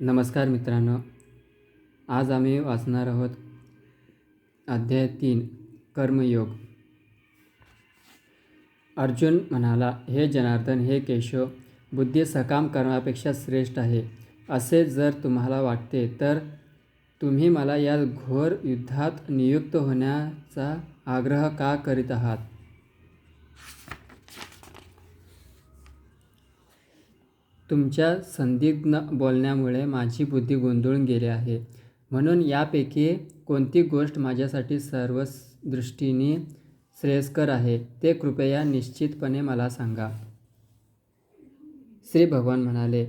नमस्कार मित्रांनो, आज आम्ही वाचणार आहोत अध्याय 3 कर्मयोग. अर्जुन म्हणाला, हे जनार्दन, हे केशव, बुद्धी सकाम कर्मापेक्षा श्रेष्ठ आहे असे जर तुम्हाला वाटते तर तुम्ही मला या घोर युद्धात नियुक्त होण्याचा आग्रह का करीत आहात? तुमच्या संदिग्ध बोलण्यामुळे माझी बुद्धी गोंधळून गेली आहे. म्हणून यापैकी कोणती गोष्ट माझ्यासाठी सर्व दृष्टीने श्रेयस्कर आहे ते कृपया निश्चितपणे मला सांगा. श्री भगवान म्हणाले,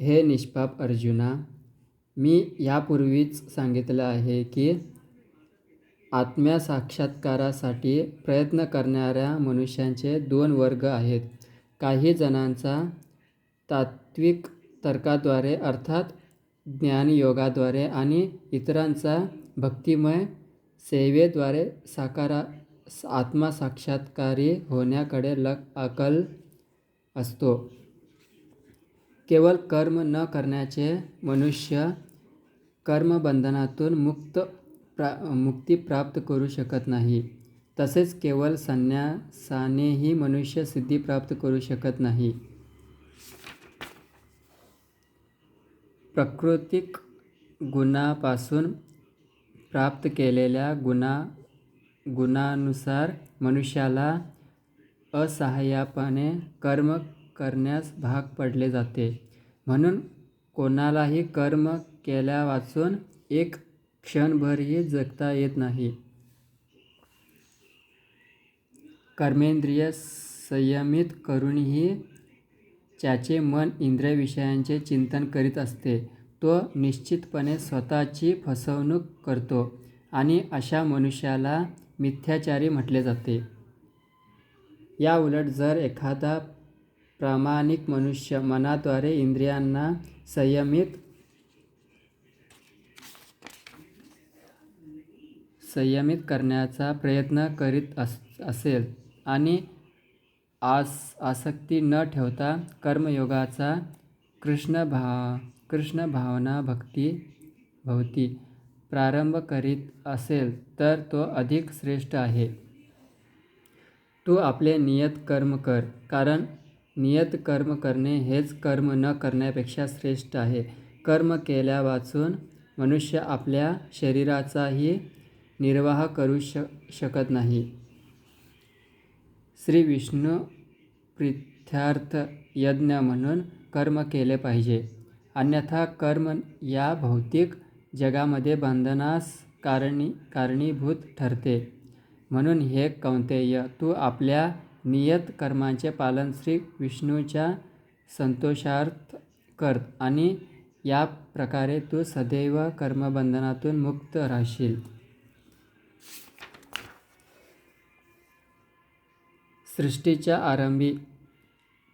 हे निष्पाप अर्जुना, मी यापूर्वीच सांगितलं आहे की आत्मसाक्षात्कारासाठी प्रयत्न करणाऱ्या मनुष्यांचे 2 वर्ग आहेत. काही जणांचा तात्विक तर्काद्वारे अर्थात ज्ञानयोगाद्वारे आणि इतरांचा भक्तिमय सेवेद्वारे आत्मसाक्षात्कारी होण्याकडे कल असतो. केवळ कर्म न करण्याचे मनुष्य कर्मबंधनातून मुक्ती प्राप्त करू शकत नाही. तसेच केवळ संन्यासानेही मनुष्य सिद्धी प्राप्त करू शकत नाही. प्राकृतिक गुणापासून प्राप्त केलेल्या गुणानुसार मनुष्याला असहाय्यपणे कर्म करण्यास भाग पडले जाते. म्हणून कोणालाही कर्म केल्यावाचून एक क्षणभरही जगता येत नाही. कर्मेंद्रिय संयमित करूनही ज्याचे मन इंद्रियविषयांचे चिंतन करीत असते तो निश्चितपणे स्वतःची फसवणूक करतो आणि अशा मनुष्याला मिथ्याचारी म्हटले जाते. या उलट जर एखादा प्रामाणिक मनुष्य मनाद्वारे इंद्रियांना संयमित करण्याचा प्रयत्न करीत असेल आणि आसक्ती न ठेवता कर्मयोगाचा कृष्ण भावना भोवती प्रारंभ करीत असेल तर तो अधिक श्रेष्ठ आहे. तू आपले नियत कर्म कर, कारण नियत कर्म करणे हेच कर्म न करण्यापेक्षा श्रेष्ठ आहे. कर्म केल्यावाचून मनुष्य आपल्या शरीराचाही निर्वाह करू शकत नाही. श्री विष्णू प्रीत्यर्थ यज्ञ म्हणून कर्म केले पाहिजे, अन्यथा कर्म या भौतिक जगामध्ये बंधनास कारणीभूत ठरते. म्हणून हे कौंतेय, तू आपल्या नियत कर्मांचे पालन श्री विष्णूच्या संतोषार्थ कर आणि या प्रकारे तू सदैव कर्मबंधनातून मुक्त राहशील. सृष्टीच्या आरंभी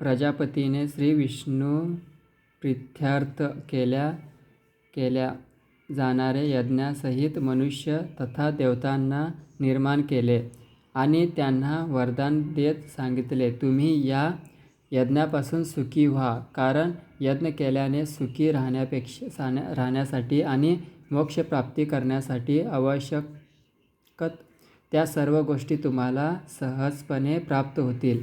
प्रजापतीने श्री विष्णू प्रीत्यर्थ केल्या जाणारे यज्ञासहित मनुष्य तथा देवतांना निर्माण केले आणि त्यांना वरदान देत सांगितले, तुम्ही या यज्ञापासून सुखी व्हा, कारण यज्ञ केल्याने सुखी राहण्यासाठी आणि मोक्षप्राप्ती करण्यासाठी आवश्यक त्या सर्व गोष्टी तुम्हाला सहजपणे प्राप्त होतील.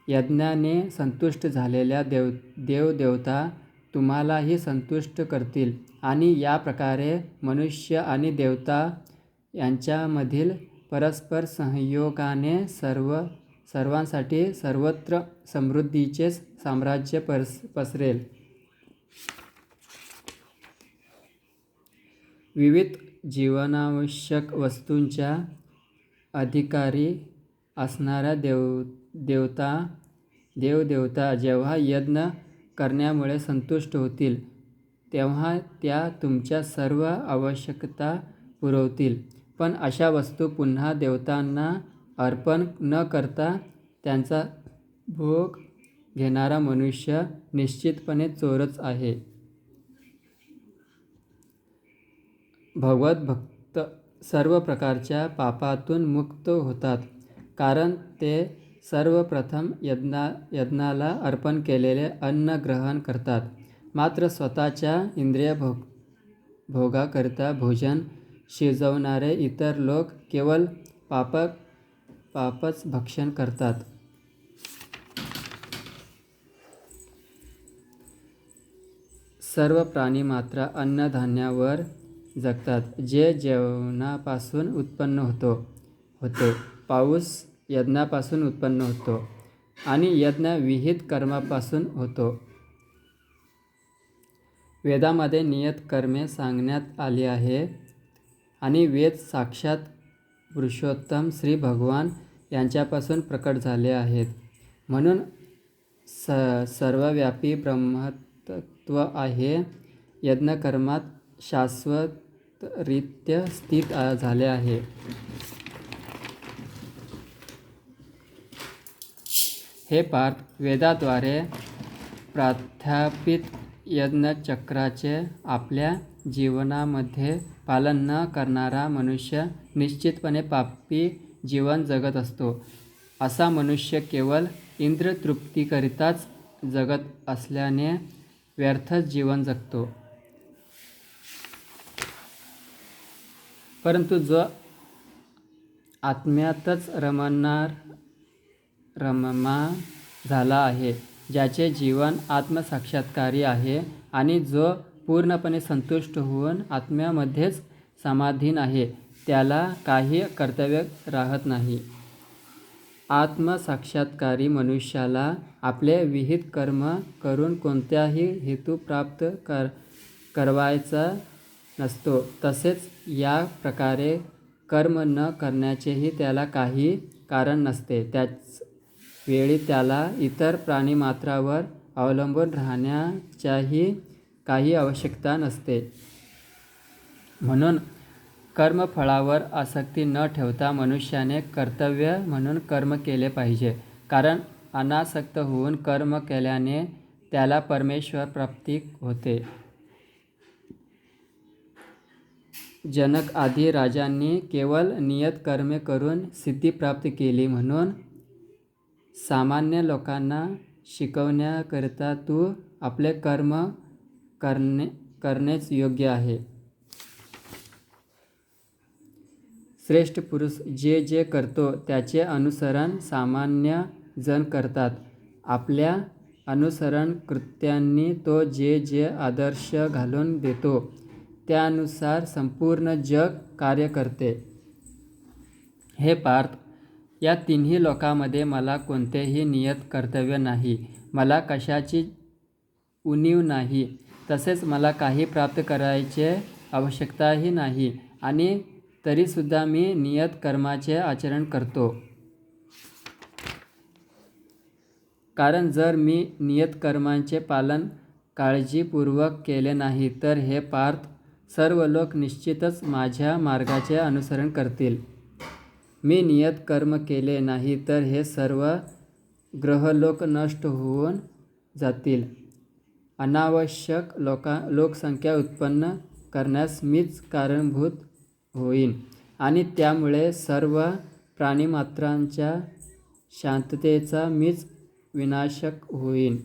यज्ञाने संतुष्ट झालेल्या देवदेवता तुम्हालाही संतुष्ट करतील आणि या प्रकारे मनुष्य आणि देवता यांच्यामधील परस्पर सहयोगाने सर्वांसाठी सर्वत्र समृद्धीचे साम्राज्य पसरेल. विविध जीवनावश्यक वस्तूंच्या अधिकारी असणाऱ्या देवदेवता जेव्हा यज्ञ करण्यामुळे संतुष्ट होतील तेव्हा त्या तुमच्या सर्व आवश्यकता पुरवतील. पण अशा वस्तू पुन्हा देवतांना अर्पण न करता त्यांचा भोग घेणारा मनुष्य निश्चितपणे चोरच आहे. भगवत भक्त सर्व प्रकारच्या पापातून मुक्त होतात, कारण ते सर्वप्रथम यज्ञाला अर्पण केलेले अन्न ग्रहण करतात. मात्र स्वतःच्या इंद्रिय भोगाकरिता भोजन शिजवणारे इतर लोक केवळ पापच भक्षण करतात. सर्व प्राणी मात्र अन्नधान्यावर जगतात, जे जेवणापासून उत्पन्न होते. पाऊस यज्ञापासून उत्पन्न होतो आणि यज्ञ विहित कर्मापासून होतो. वेदामध्ये नियत कर्मे सांगण्यात आली आहे आणि वेद साक्षात पुरुषोत्तम श्री भगवान यांच्यापासून प्रकट झाले आहेत. म्हणून सर्वव्यापी ब्रह्मतत्व आहे. यज्ञकर्मात शाश्वतरित्या स्थित झाले आहे. हे पार्थ, वेदाद्वारे प्रस्थापित यज्ञचक्राचे आपल्या जीवनामध्ये पालन न करणारा मनुष्य निश्चितपणे पापी जीवन जगत असतो. असा मनुष्य केवळ इंद्रियतृप्तीकरिताच जगत असल्याने व्यर्थच जीवन जगतो. परंतु जो आत्म्यातच रममाण झाला आहे, ज्याचे जीवन आत्मसाक्षात्कारी आहे आणि जो पूर्णपणे संतुष्ट होऊन आत्म्यामध्येच समाधीन आहे, त्याला काही कर्तव्य राहत नाही. आत्मसाक्षात्कारी मनुष्याला आपले विहित कर्म करून कोणताही हेतू प्राप्त करवायचा नसतो. तसेच या प्रकारे कर्म न करण्याचेही त्याला काही कारण नसते. त्याच वेळी त्याला इतर प्राणिमात्रावर अवलंबून राहण्याच्याही काही आवश्यकता नसते. म्हणून कर्मफळावर आसक्ती न ठेवता मनुष्याने कर्तव्य म्हणून कर्म केले पाहिजे. कारण अनासक्त होऊन कर्म केल्याने त्याला परमेश्वर प्राप्ती होते. जनक आदी राजांनी केवळ नियत कर्मे करून सिद्धी प्राप्त केली. म्हणून सामान्य लोकांना शिकवण्याकरिता तू आपले कर्म करणेच योग्य आहे. श्रेष्ठ पुरुष जे करतो त्याचे अनुसरण सामान्य जण करतात. आपल्या अनुसरण कृत्यांनी तो जे आदर्श घालून देतो त्यानुसार संपूर्ण जग कार्य करते. हे पार्थ, या तिन्ही लोकांमध्ये मला कोणतेही नियत कर्तव्य नाही. मला कशाची उणीव नाही. तसेच मला काही प्राप्त करायची आवश्यकताही नाही आणि तरीसुद्धा मी नियत कर्माचे आचरण करतो. कारण जर मी नियत कर्मांचे पालन काळजीपूर्वक केले नाही तर हे पार्थ, सर्व लोक निश्चितच माझ्या मार्गाचे अनुसरण करतील. मी नियत कर्म केले नाही तर हे सर्व ग्रहलोक नष्ट होऊन जातील. अनावश्यक लोकसंख्या उत्पन्न करण्यास मीच कारणभूत होईन आणि त्यामुळे सर्व प्राणिमात्रांच्या शांततेचा मीच विनाशक होईन.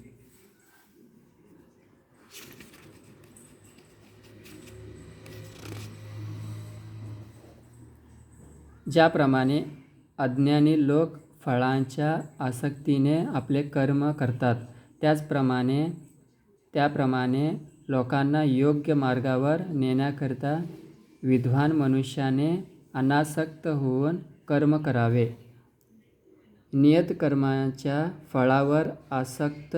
ज्याप्रमाणे अज्ञानी लोक फळांच्या आसक्तीने आपले कर्म करतात, त्याप्रमाणे लोकांना योग्य मार्गावर नेण्याकरिता विद्वान मनुष्याने अनासक्त होऊन कर्म करावे. नियत कर्माच्या फळावर आसक्त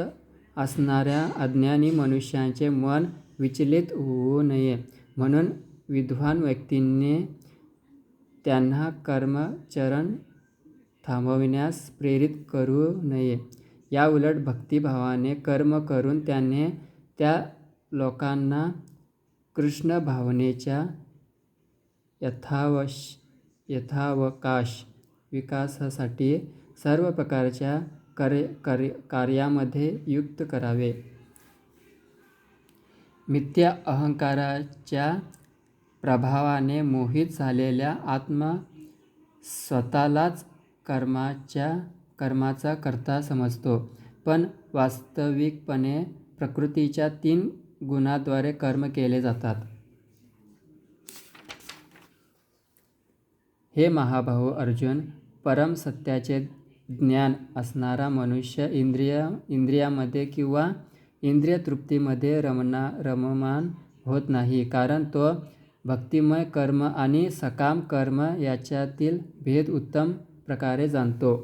असणाऱ्या अज्ञानी मनुष्याचे मन विचलित होऊ नये म्हणून विद्वान व्यक्तींनी त्यांना कर्माचरण थांबविण्यास प्रेरित करू नये. याउलट भक्तिभावाने कर्म करून त्याने त्या लोकांना कृष्ण भावनेच्या यथावकाश विकासासाठी सर्व प्रकारच्या कार्यामध्ये युक्त करावे. मिथ्या अहंकाराच्या प्रभावाने मोहित झालेला आत्मा स्वतःलाच कर्माच्या कर्माचा कर्ता समजतो, पण वास्तविकपणे प्रकृतीच्या 3 गुणांद्वारे कर्म केले जातात. हे महाबाहो अर्जुन, परम सत्याचे ज्ञान असणारा मनुष्य इंद्रियामध्ये किंवा इंद्रिय तृप्तीमध्ये रममाण होत नाही, कारण तो भक्तिमय कर्म आणि सकाम कर्म याच्यातील भेद उत्तम प्रकारे जाणतो.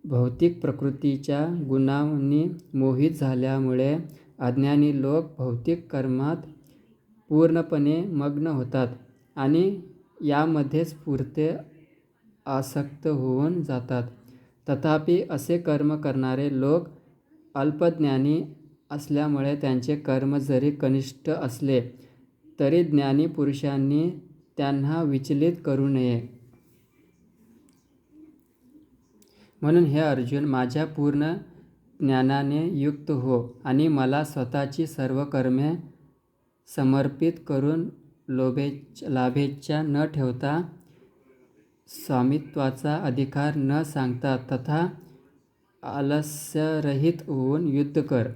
भौतिक प्रकृतीच्या गुणांनी मोहित झाल्यामुळे अज्ञानी लोक भौतिक कर्मात पूर्णपणे मग्न होतात आणि यामध्येच पुरते आसक्त होऊन जातात. तथापि असे कर्म करणारे लोक अल्पज्ञानी असल्यामुळे त्यांचे कर्म जरी कनिष्ठ असले तरी ज्ञानी पुरुषांनी त्यांना विचलित करू नये. म्हणून हे अर्जुन, माझ्या पूर्ण ज्ञानाने युक्त हो आणि मला स्वतःची सर्व कर्मे समर्पित करून लाभेच्छा न ठेवता, स्वामित्वाचा अधिकार न सांगता तथा आलस्यरहित होऊन युद्ध कर.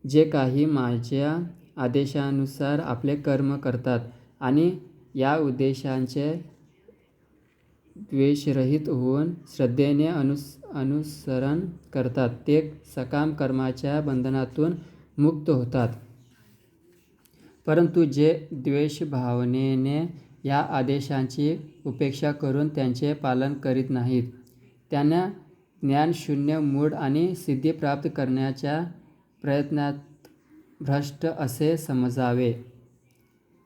जे काही माझ्या आदेशानुसार आपले कर्म करतात आणि या उद्देशांचे द्वेषरहित होऊन श्रद्धेने अनुसरण करतात, ते सकाम कर्माच्या बंधनातून मुक्त होतात. परंतु जे द्वेषभावनेने या आदेशांची उपेक्षा करून त्यांचे पालन करीत नाहीत, त्यांना ज्ञानशून्य, मूढ आणि सिद्धी प्राप्त करण्याच्या प्रयत्नात भ्रष्ट असे समजावे.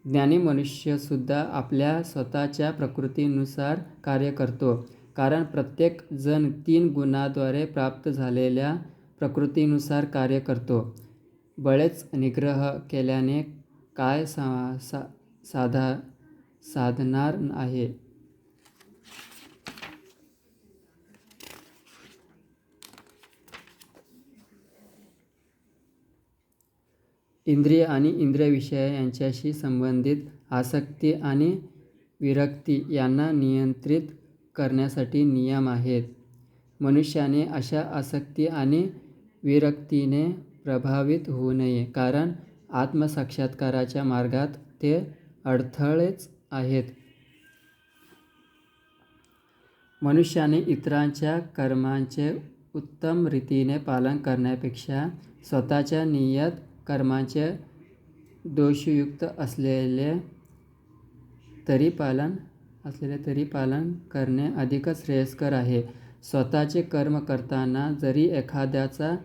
ज्ञानी मनुष्यसुद्धा आपल्या स्वतःच्या प्रकृतीनुसार कार्य करतो, कारण प्रत्येक जण 3 गुणांद्वारे प्राप्त झालेल्या प्रकृतीनुसार कार्य करतो. बळेच निग्रह केल्याने काय साधणार आहे? इंद्रिय आणि इंद्रियविषय यांच्याशी संबंधित आसक्ती आणि विरक्ती यांना नियंत्रित करण्यासाठी नियम आहेत. मनुष्याने अशा आसक्ती आणि विरक्तीने प्रभावित होऊ नये, कारण आत्मसाक्षात्काराच्या मार्गात ते अडथळेच आहेत. मनुष्याने इतरांच्या कर्मांचे उत्तम रीतीने पालन करण्यापेक्षा स्वतःच्या नियत कर्मांचे दोषयुक्त असलेले तरी पालन करणे अधिकच श्रेयस्कर आहे. स्वतःचे कर्म करताना जरी एखाद्याचा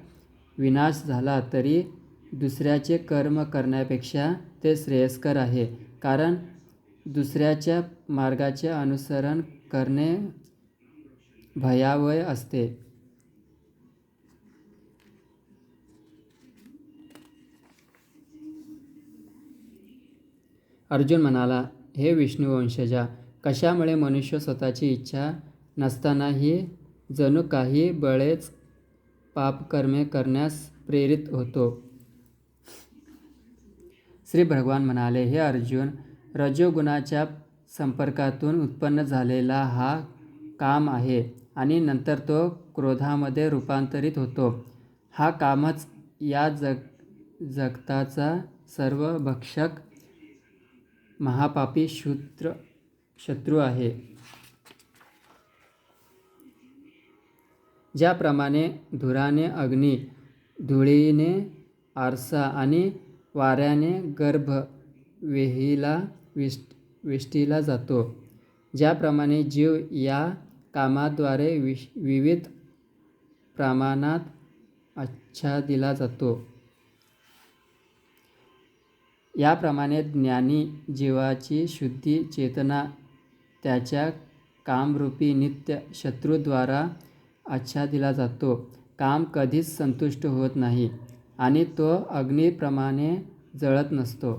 विनाश झाला तरी दुसऱ्याचे कर्म करण्यापेक्षा ते श्रेयस्कर आहे, कारण दुसऱ्याच्या मार्गाचे अनुसरण करणे भयावह असते. अर्जुन म्हणाला, हे विष्णुवंशजा, कशामुळे मनुष्य स्वतःची इच्छा नसतानाही जणू काही बळेच पापकर्मे करण्यास प्रेरित होतो? श्री भगवान म्हणाले, हे अर्जुन, रजोगुणाच्या संपर्कातून उत्पन्न झालेला हा काम आहे आणि नंतर तो क्रोधामध्ये रूपांतरित होतो. हा कामच या जगताचा सर्वभक्षक महापापी शत्रू आहे. ज्याप्रमाणे धुराने अग्नी, धुळीने आरसा आणि वाऱ्याने गर्भ वेष्टीला जातो, ज्याप्रमाणे जीव या कामाद्वारे विविध प्रमाणात आच्छादिला जातो, याप्रमाणे ज्ञानी जीवाची शुद्धी चेतना त्याच्या कामरूपी नित्य शत्रूद्वारा आच्छादिला जातो. काम कधीच संतुष्ट होत नाही आणि तो अग्नीप्रमाणे जळत नसतो.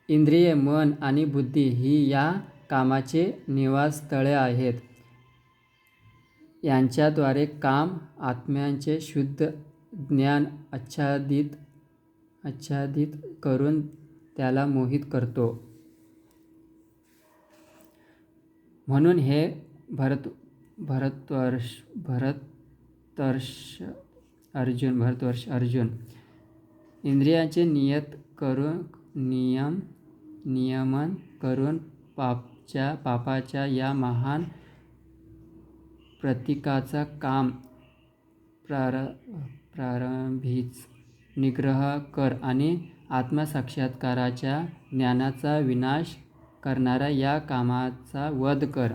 इंद्रिये, मन आणि बुद्धी ही या कामाचे निवासस्थळे आहेत. यांच्याद्वारे काम आत्म्याचे शुद्ध ज्ञान आच्छादित करून त्याला मोहित करतो. म्हणून हे भरतवर्ष अर्जुन, इंद्रियांचे नियमन करून पापाच्या या महान प्रतीकाचा काम प्रारंभीच निग्रह कर आणि आत्मसाक्षात्काराच्या ज्ञानाचा विनाश करणाऱ्या या कामाचा वध कर.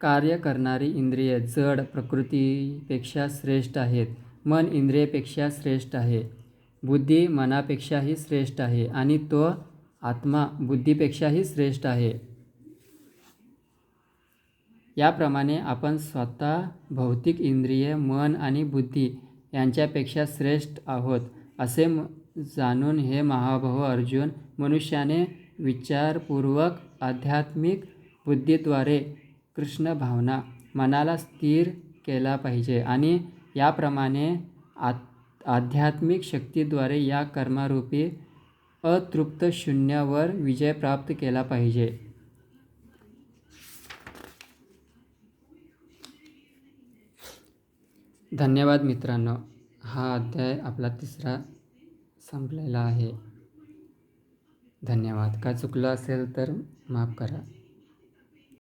कार्य करणारी इंद्रिये जड प्रकृतीपेक्षा श्रेष्ठ आहेत. मन इंद्रियेपेक्षा श्रेष्ठ आहे. बुद्धी मनापेक्षाही श्रेष्ठ आहे आणि तो आत्मा बुद्धीपेक्षाही श्रेष्ठ आहे. याप्रमाणे आपण स्वतः भौतिक इंद्रिये, मन आणि बुद्धी यांच्यापेक्षा श्रेष्ठ आहोत असे जाणून हे महाबाहो अर्जुन, मनुष्याने विचारपूर्वक आध्यात्मिक बुद्धीद्वारे कृष्ण भावना मनाला स्थिर केला पाहिजे आणि याप्रमाणे आध्यात्मिक शक्तीद्वारे या कर्मरूपी अतृप्त शून्यावर विजय प्राप्त केला पाहिजे. धन्यवाद मित्रांनो. हा अध्याय आपला 3रा संपलेला आहे. धन्यवाद. काय चुकलं असेल तर माफ करा.